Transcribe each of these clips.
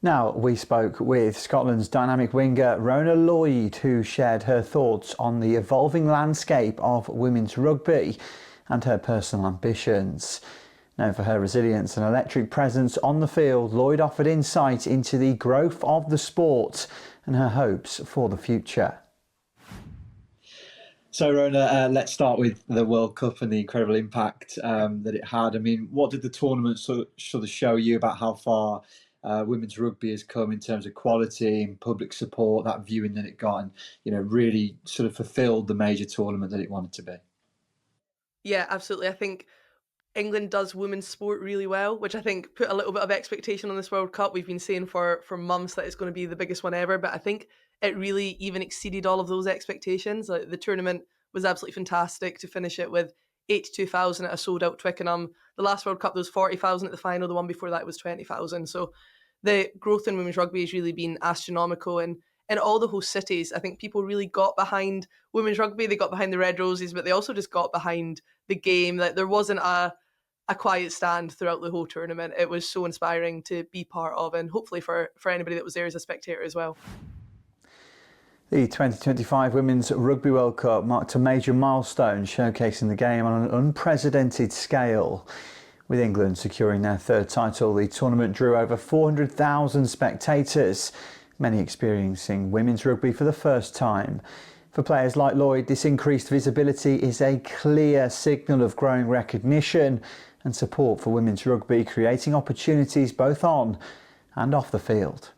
Now, we spoke with Scotland's dynamic winger Rhona Lloyd, who shared her thoughts on the evolving landscape of women's rugby and her personal ambitions. Known for her resilience and electric presence on the field, Lloyd offered insight into the growth of the sport and her hopes for the future. So, Rhona, let's start with the World Cup and the incredible impact that it had. I mean, what did the tournament sort of show you about how far women's rugby has come in terms of quality and public support, that viewing that it got, and really sort of fulfilled the major tournament that it wanted to be? Yeah, absolutely. I think England does women's sport really well, which I think put a little bit of expectation on this World Cup. We've been saying for months that it's going to be the biggest one ever, but I think it really even exceeded all of those expectations. Like, the tournament was absolutely fantastic. To finish it with 82,000 at a sold out Twickenham. The last World Cup there was 40,000 at the final. The one before that was 20,000. So the growth in women's rugby has really been astronomical, and in all the host cities, I think people really got behind women's rugby. They got behind the Red Roses, but they also just got behind the game. That there wasn't a quiet stand throughout the whole tournament. It was so inspiring to be part of, and hopefully for anybody that was there as a spectator as well. The 2025 Women's Rugby World Cup marked a major milestone, showcasing the game on an unprecedented scale. With England securing their third title, the tournament drew over 400,000 spectators, many experiencing women's rugby for the first time. For players like Lloyd, this increased visibility is a clear signal of growing recognition and support for women's rugby, creating opportunities both on and off the field.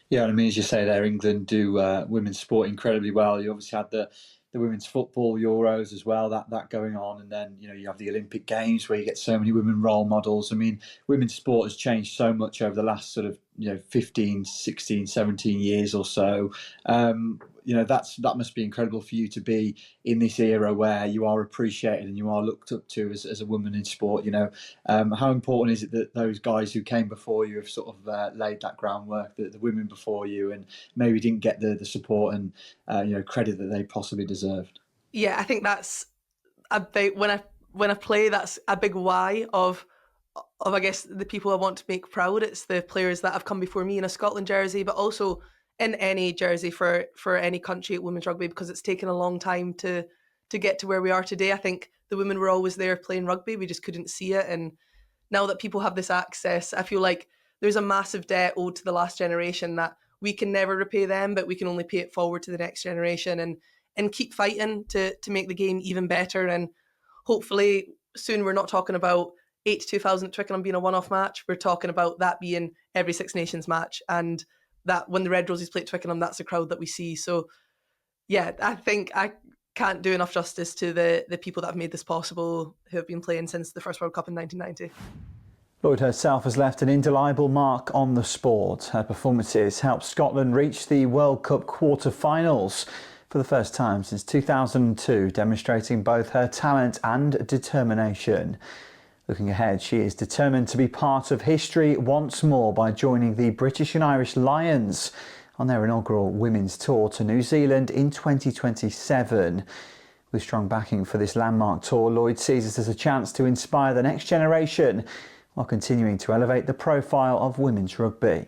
Yeah, I mean, as you say there, England do women's sport incredibly well. You obviously had the women's football Euros as well, that going on, and then you have the Olympic Games where you get so many women role models. I mean, women's sport has changed so much over the last sort of 15, 16, 17 years or so. That must be incredible for you to be in this era where you are appreciated and you are looked up to as a woman in sport. How important is it that those guys who came before you have sort of laid that groundwork, the women before you, and maybe didn't get the support and credit that they possibly deserved? Yeah, I think that's a big, when I play, that's a big why of I guess the people I want to make proud. It's the players that have come before me in a Scotland jersey, but also in any jersey for any country at women's rugby, because it's taken a long time to get to where we are today. I think the women were always there playing rugby, we just couldn't see it, and now that people have this access, I feel like there's a massive debt owed to the last generation that we can never repay them, but we can only pay it forward to the next generation, and keep fighting to make the game even better. And hopefully soon we're not talking about 82,000 at Twickenham being a one-off match. We're talking about that being every Six Nations match, and that when the Red Roses play at Twickenham, that's the crowd that we see. So yeah, I think I can't do enough justice to the people that have made this possible, who have been playing since the first World Cup in 1990. Lloyd herself has left an indelible mark on the sport. Her performances helped Scotland reach the World Cup quarter-finals for the first time since 2002, demonstrating both her talent and determination. Looking ahead, she is determined to be part of history once more by joining the British and Irish Lions on their inaugural women's tour to New Zealand in 2027. With strong backing for this landmark tour, Lloyd sees it as a chance to inspire the next generation while continuing to elevate the profile of women's rugby.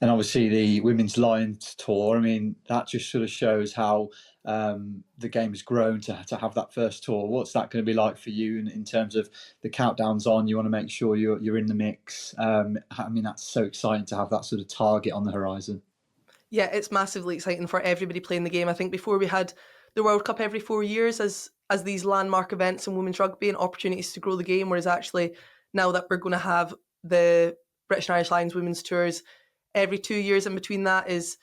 And obviously the Women's Lions Tour, I mean, that just sort of shows how the game has grown to have that first tour. What's that going to be like for you in terms of the countdown's on? You want to make sure you're in the mix. I mean, that's so exciting to have that sort of target on the horizon. Yeah, it's massively exciting for everybody playing the game. I think before we had the World Cup every 4 years as these landmark events in women's rugby and opportunities to grow the game, whereas actually now that we're going to have the British and Irish Lions women's tours every 2 years in between, that is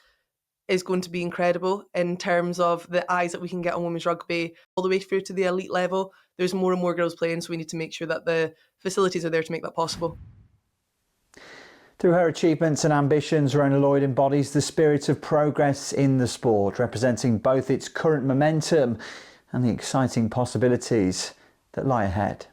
going to be incredible in terms of the eyes that we can get on women's rugby all the way through to the elite level. There's more and more girls playing, so we need to make sure that the facilities are there to make that possible. Through her achievements and ambitions, Rhona Lloyd embodies the spirit of progress in the sport, representing both its current momentum and the exciting possibilities that lie ahead.